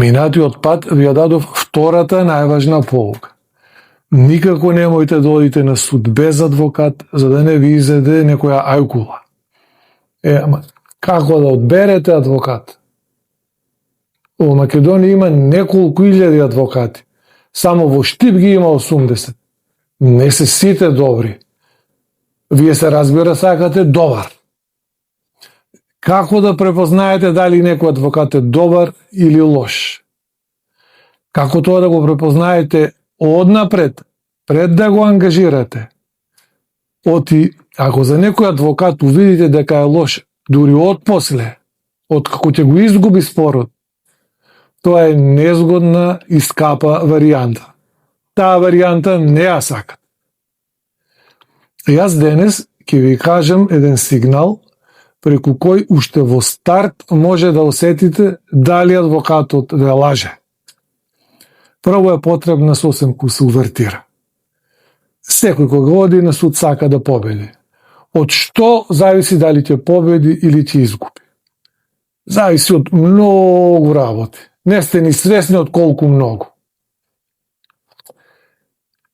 Минатиот пат ви ја дадов втората најважна поука. Никако немојте да одите на суд без адвокат, за да не ви изеде некоја ајкула. Ама како да одберете адвокат? Во Македонија има неколку илјади адвокати. Само во Штип ги има 80. Не се сите добри. Вие се разбира сакате добар. Како да препознаете дали некој адвокат е добар или лош? Како тоа да го препознаете однапред, пред да го ангажирате? Ако за некој адвокат увидите дека е лош, дури отпосле, откако ќе го изгуби спорот, тоа е незгодна и скапа варијанта. Таа варијанта не ја сакат. Јас денес ќе ви кажам еден сигнал преку кој уште во старт може да осетите дали адвокатот ве лаже. Прво е потребна сосем куса увертира. Секој кога оди на суд сака да победи. Од што зависи дали ќе победи или ќе изгуби. Зависи од многу работи. Не сте ни свесни од колку многу.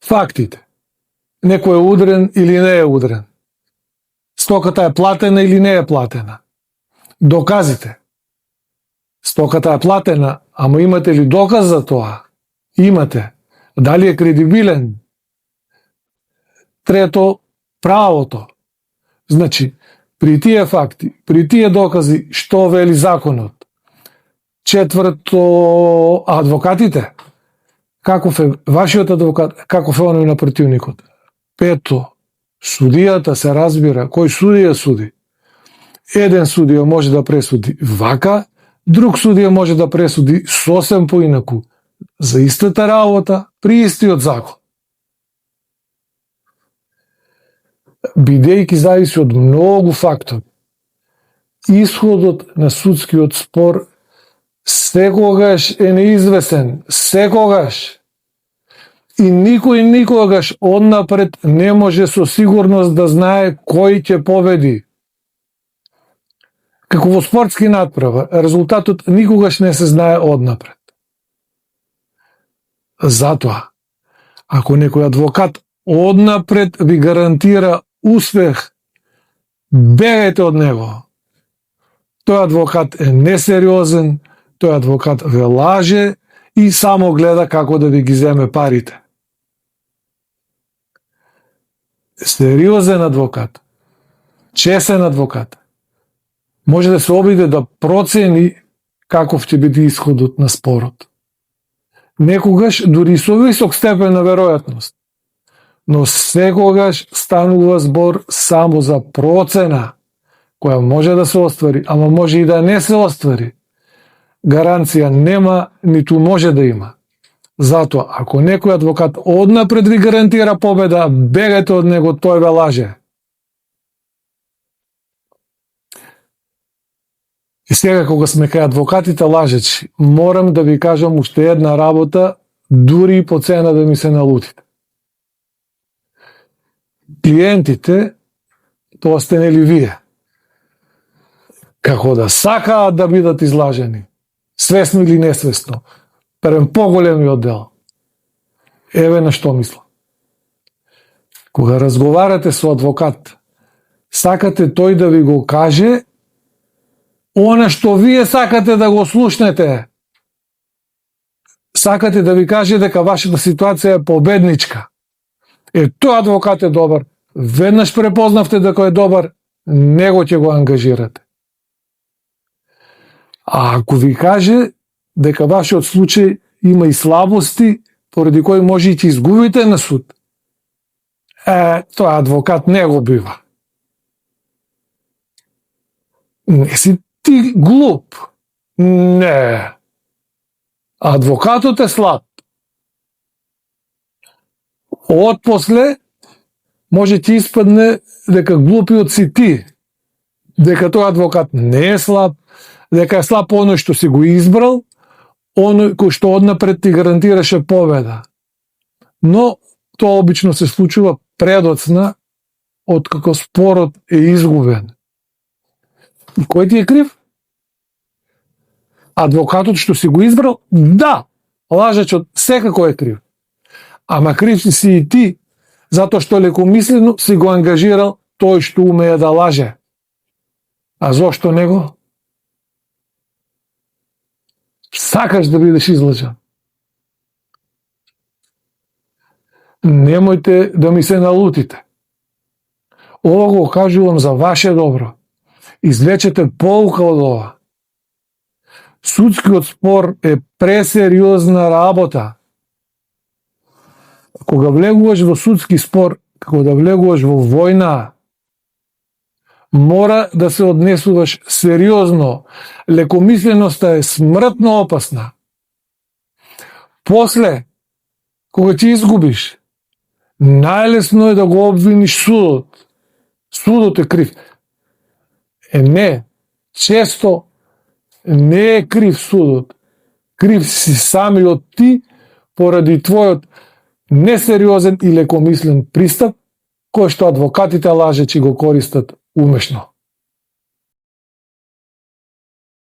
Фактите. Некој е удрен или не е удрен. Стоката е платена или не е платена. Доказите. Стоката е платена, ама имате ли доказ за тоа? Имате. Дали е кредибилен? Трето, правото. Значи, при тие факти, при тие докази, што вели законот? Четврто, адвокатите. Каков е вашиот адвокат, каков е оној на противникот? Пето, судијата се разбира, кој судија суди? Еден судија може да пресуди вака, друг судија може да пресуди сосем поинаку, за истата работа, при истиот закон. Бидејќи зависи од многу фактори, исходот на судскиот спор секогаш е неизвесен, секогаш. И никој никогаш однапред не може со сигурност да знае кој ќе победи. Како во спортски надправа, резултатот никогаш не се знае однапред. Затоа, ако некој адвокат однапред ви гарантира успех, бегајте од него. Тој адвокат е несериозен, тој адвокат ве лаже и само гледа како да ви ги земе парите. Сериозен адвокат, чесен адвокат, може да се обиде да процени каков ќе биде исходот на спорот. Некогаш дури со висок степен на веројатност, но секогаш станува збор само за процена, која може да се оствари, ама може и да не се оствари. Гаранција нема, ниту може да има. Затоа, ако некој адвокат однапред ви гарантира победа, бегајте од него, тој ве лаже. И сега, кога сме кај адвокатите лажечи, морам да ви кажам уште една работа, дури и по цена да ми се налутите. Клиентите, тоа сте нели вие, како да сакаат да бидат излажени, свесно или несвесно, прем поголемиот дел. Еве на што мислам. Кога разговарате со адвокат, сакате тој да ви го каже она што вие сакате да го слушнете. Сакате да ви каже дека вашата ситуација е победничка. Тој адвокат е добар. Веднаш препознавте дека е добар, него ќе го ангажирате. А ако ви каже дека вашиот случај има и слабости, поради кои може и ќе изгубите на суд, тој адвокат не го бива. Не си ти глуп. Не. Адвокатот е слаб. Отпосле може ти испадне дека глупиот си ти, дека тој адвокат не е слаб, дека е слаб оној што си го избрал, оној кој што однапред ти гарантираше победа. Но тоа обично се случува предоцна од како спорот е изгубен. И кој ти е крив? адвокатот што си го избрал, да, лажачот секако е крив. Ама крив си и ти, затоа што лекомислено си го ангажирал тој што умее да лаже. А зошто него? Сакаш да бидеш излажан. Немојте да ми се налутите. Ова го кажувам за ваше добро. Извлечете поука од ова. Судскиот спор е пресериозна работа. Кога влегуваш во судски спор, како да влегуваш во војна, мора да се однесуваш сериозно. Лекомисленоста е смртно опасна. После, кога ќе изгубиш, најлесно е да го обвиниш судот. Судот е крив. Не, често не е крив судот. Крив си самиот ти поради твојот несериозен и лекомислен пристап, кој што адвокатите лажечи го користат умешно.